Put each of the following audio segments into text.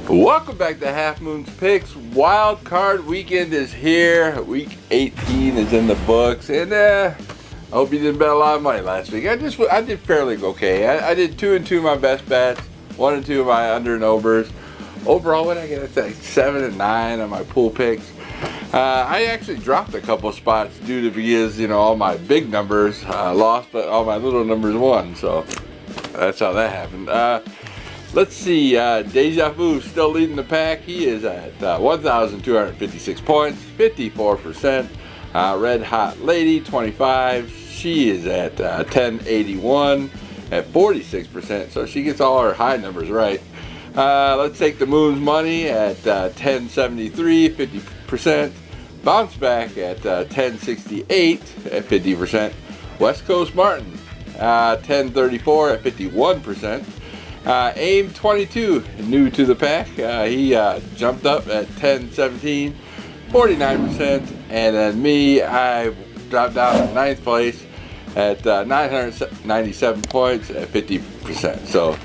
Welcome back to Half Moon's Picks. Wild card weekend is here. Week 18 is in the books, and I hope you didn't bet a lot of money last week. I did fairly okay. I did 2 and 2 my best bets, 1 and 2 my under and overs. Overall, what did I get? Like 7 and 9 on my pool picks. I actually dropped a couple spots because all my big numbers lost, but all my little numbers won. So that's how that happened. Let's see, Deja Vu still leading the pack. He is at 1,256 points, 54%. Red Hot Lady, 25. She is at 1081 at 46%, so she gets all her high numbers right. Let's take the Moon's Money at 1073, 50%. Bounce Back at 1068 at 50%. West Coast Martin, 1034 at 51%. Aim 22, new to the pack. He jumped up at 1017, 49%. And then me, I dropped down to 9th place at 997 points at 50%. So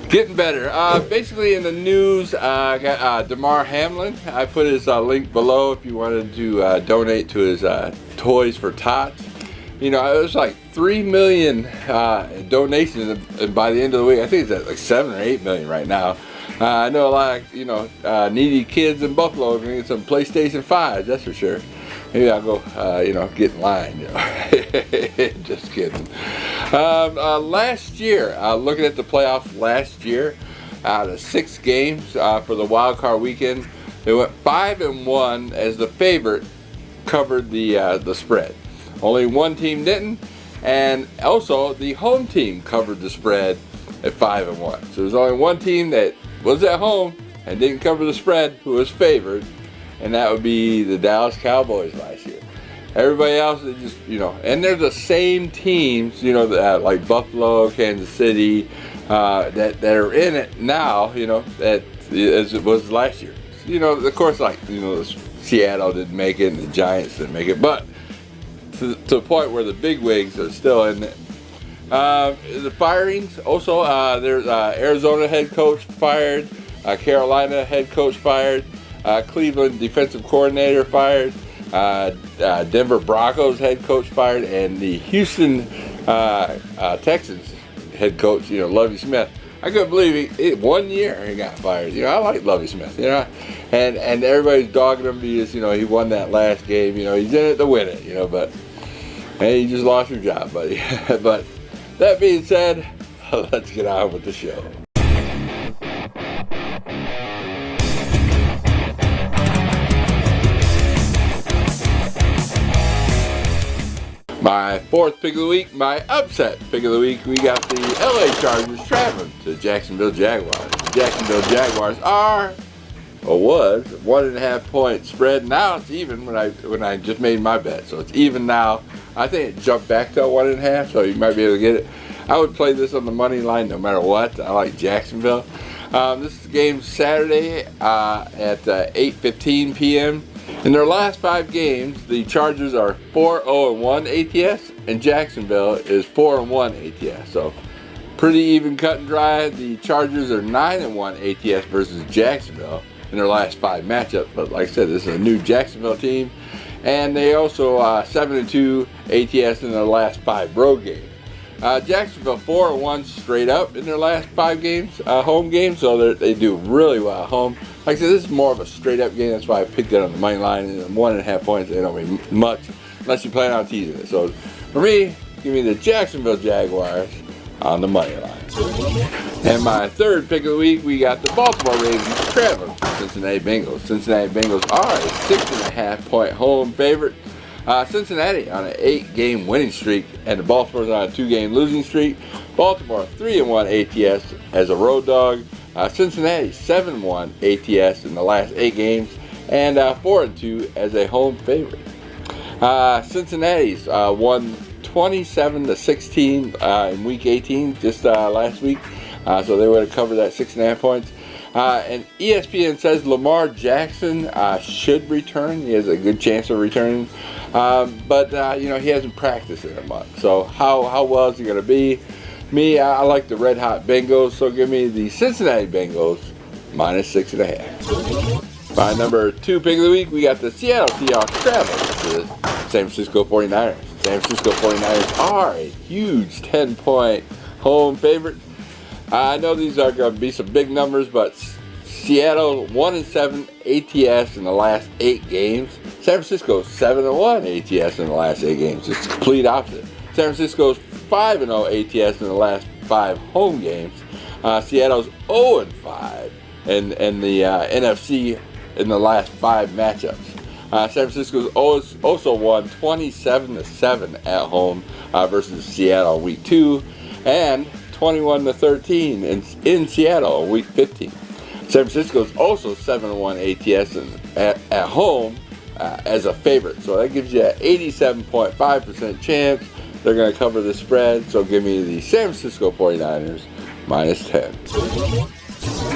getting better. Basically in the news, I got Damar Hamlin. I put his link below if you wanted to donate to his Toys for Tots. It was like 3 million donations, and by the end of the week, I think it's at like 7 or 8 million right now. I know a lot of, needy kids in Buffalo are going to get some PlayStation 5s, that's for sure. Maybe I'll go, get in line, Just kidding. Last year, looking at the playoffs last year, out of 6 games for the wild card weekend, they went 5-1 as the favorite covered the spread. Only one team didn't, and also the home team covered the spread at 5-1. So there's only one team that was at home and didn't cover the spread who was favored, and that would be the Dallas Cowboys last year. Everybody else is just, and they're the same teams, like Buffalo, Kansas City, that are in it now, that as it was last year. Of course, Seattle didn't make it and the Giants didn't make it, but to the point where the big wigs are still in it. The firings also, there's Arizona head coach fired, Carolina head coach fired, Cleveland defensive coordinator fired, Denver Broncos head coach fired, and the Houston Texans head coach, Lovie Smith. I couldn't believe it 1 year he got fired. I like Lovie Smith, and everybody's dogging him because, he won that last game. He's in it to win it, but hey, you just lost your job, buddy. But that being said, let's get on with the show. My fourth pick of the week, my upset pick of the week, we got the LA Chargers traveling to Jacksonville Jaguars. The Jacksonville Jaguars are, or was, 1.5 point spread. Now it's even when I just made my bet, so it's even now. I think it jumped back to 1.5, so you might be able to get it. I would play this on the money line no matter what. I like Jacksonville. This is game Saturday at 8:15 p.m. In their last 5 games, the Chargers are 4-0-1 ATS, and Jacksonville is 4-1 ATS. So pretty even cut and dry. The Chargers are 9-1 ATS versus Jacksonville in their last 5 matchups. But like I said, this is a new Jacksonville team, and they also 7-2 ATS in their last 5 road games. Jacksonville 4-1 straight up in their last 5 games, home games, so they do really well at home. Like I said, this is more of a straight up game. That's why I picked it on the money line. And 1.5 points, they don't mean much unless you plan on teasing it. So for me, give me the Jacksonville Jaguars on the money line. And my third pick of the week, we got the Baltimore Ravens traveling to Cincinnati Bengals. Cincinnati Bengals are a 6.5 point home favorite. Cincinnati on an 8-game winning streak, and the Baltimore's on a 2-game losing streak. Baltimore 3-1 ATS as a road dog. Cincinnati 7-1 ATS in the last 8 games, and 4-2 as a home favorite. Cincinnati's won 27-16 in Week 18 just last week, so they would have covered that 6.5 points. And ESPN says Lamar Jackson should return. He has a good chance of returning, but he hasn't practiced in a month. So how well is he going to be? Me, I like the Red Hot Bengals, so give me the Cincinnati Bengals -6.5. My number 2 pick of the week, we got the Seattle Seahawks traveling to the San Francisco 49ers. San Francisco 49ers are a huge 10-point home favorite. I know these are going to be some big numbers, but Seattle 1-7 ATS in the last 8 games. San Francisco 7-1 ATS in the last 8 games. It's the complete opposite. San Francisco's 5-0 ATS in the last 5 home games. Seattle's 0-5 in the NFC in the last 5 matchups. San Francisco's also won 27-7 at home versus Seattle week 2, and 21-13 in Seattle week 15. San Francisco's also 7-1 ATS at home as a favorite, so that gives you an 87.5% chance they're going to cover the spread. So give me the San Francisco 49ers -10.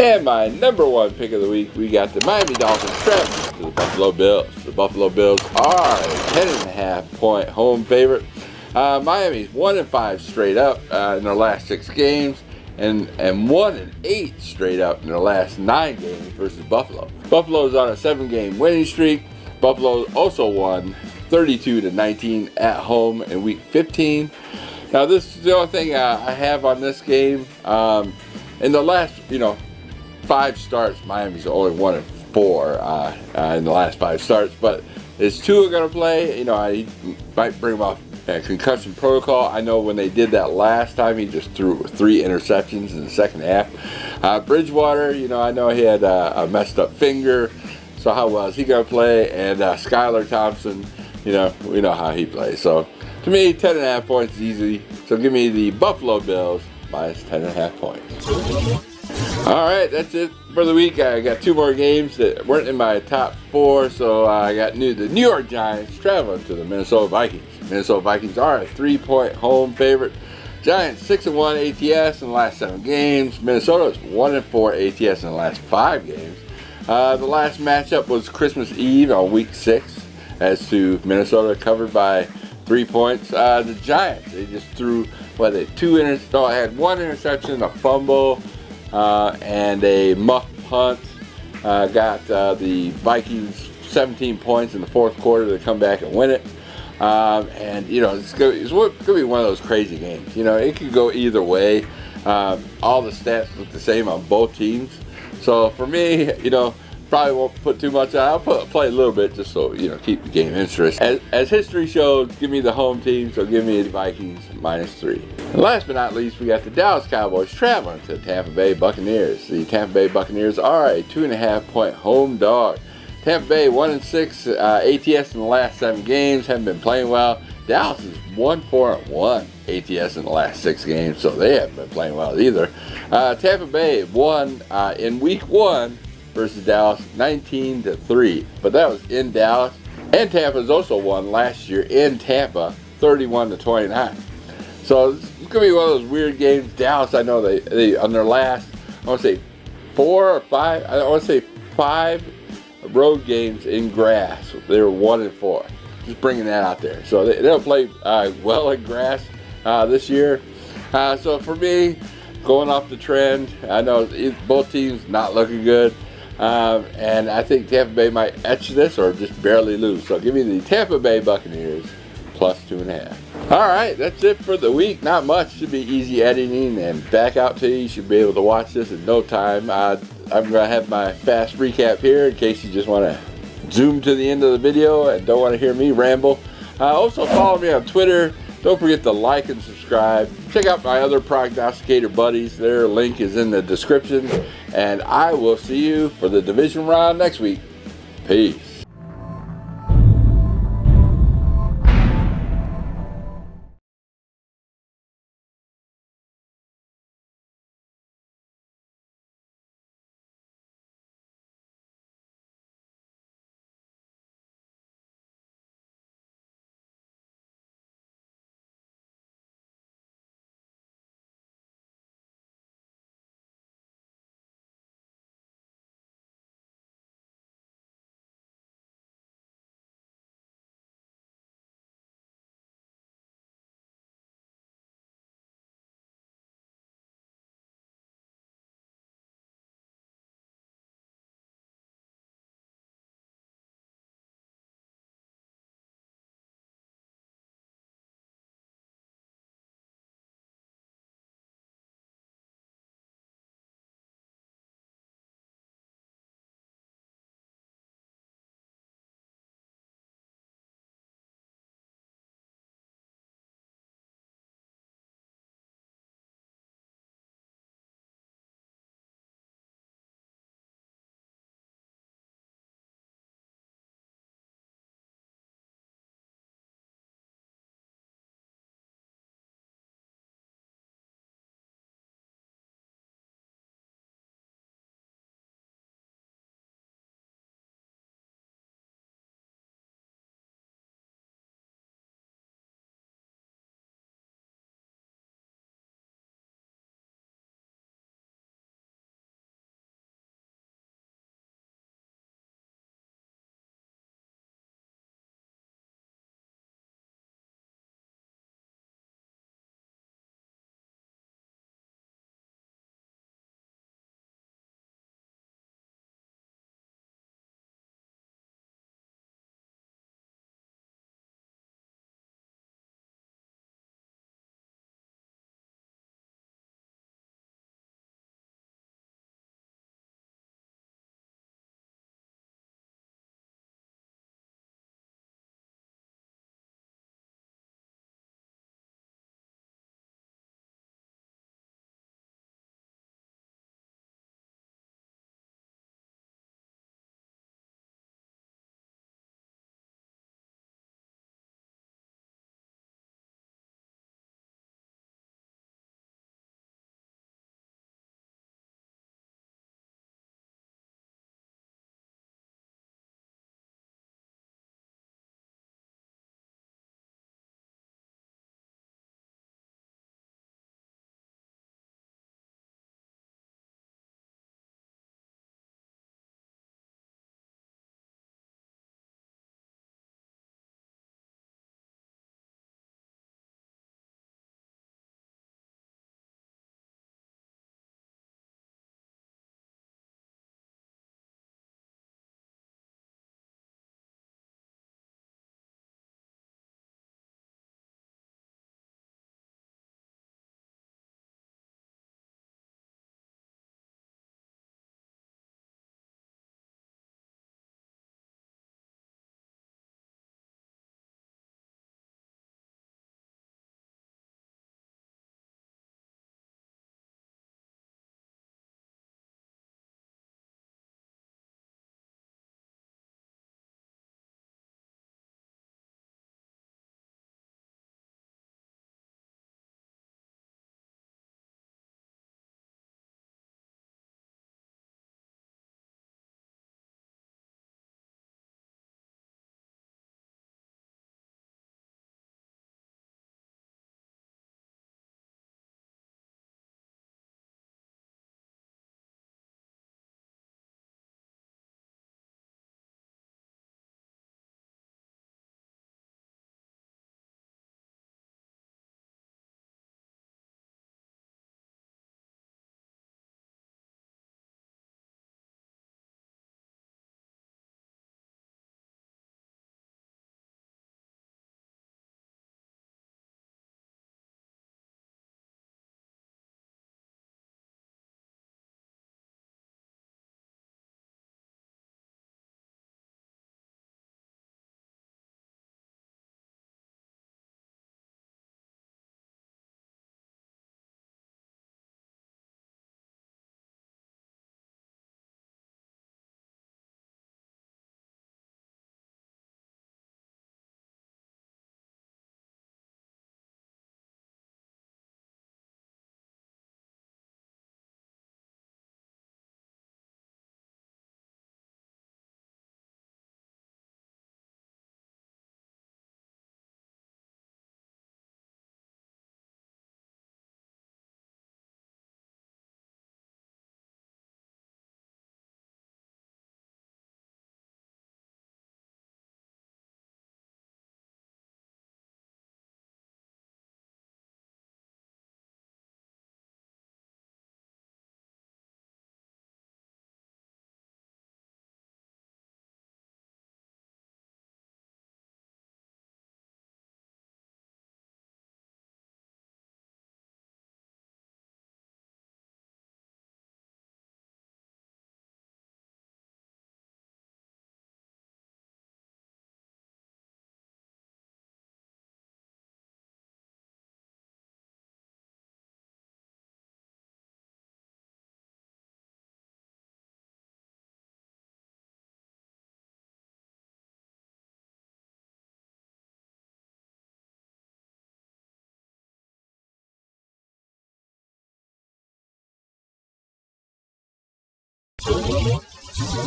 And my number 1 pick of the week, we got the Miami Dolphins traveling to the Buffalo Bills. The Buffalo Bills are a 10.5-point home favorite. Miami's 1-5 straight up in their last 6 games, and 1-8 straight up in their last 9 games versus Buffalo. Buffalo's on a 7-game winning streak. Buffalo also won 32-19 at home in week 15. Now, this is the only thing I have on this game. In the last, 5 starts, Miami's only 1-4 in the last 5 starts. But is Tua going to play? I might bring him off concussion protocol. I know when they did that last time, he just threw 3 interceptions in the second half. Bridgewater, I know he had a messed up finger. So how well is he going to play? And Skylar Thompson, we know how he plays. So to me, 10.5 points is easy. So give me the Buffalo Bills -10.5 points. All right, that's it for the week. I got 2 more games that weren't in my top 4. So I got the New York Giants traveling to the Minnesota Vikings. Minnesota Vikings are a 3-point home favorite. Giants 6-1 ATS in the last 7 games. Minnesota is 1-4 ATS in the last 5 games. The last matchup was Christmas Eve on week 6, as to Minnesota covered by 3 points. The Giants, they just threw, I had 1 interception, a fumble, and a muff punt. Got the Vikings 17 points in the 4th quarter to come back and win it. It's going to be one of those crazy games. It could go either way. All the stats look the same on both teams. So for me, probably won't put too much on. I'll play a little bit just so, keep the game interesting. As history shows, give me the home team, so give me the Vikings -3. And last but not least, we got the Dallas Cowboys traveling to the Tampa Bay Buccaneers. The Tampa Bay Buccaneers are a 2.5-point home dog. Tampa Bay 1-6 ATS in the last 7 games, haven't been playing well. Dallas is 1-4-1 ATS in the last 6 games, so they haven't been playing well either. Tampa Bay won in week 1 versus Dallas 19-3, but that was in Dallas. And Tampa's also won last year in Tampa 31-29. So it's gonna be one of those weird games. Dallas, I know they on their last, I want to say 4 or 5. I want to say 5 road games in grass. They were 1-4. Just bringing that out there. So they'll play well in grass this year. So for me, going off the trend, I know both teams not looking good. And I think Tampa Bay might etch this or just barely lose. So give me the Tampa Bay Buccaneers +2.5. All right, that's it for the week. Not much. Should be easy editing and back out to you. You should be able to watch this in no time. I'm going to have my fast recap here in case you just want to zoom to the end of the video and don't want to hear me ramble. Also follow me on Twitter. Don't forget to like and subscribe. Check out my other prognosticator buddies. Their link is in the description. And I will see you for the division round next week. Peace.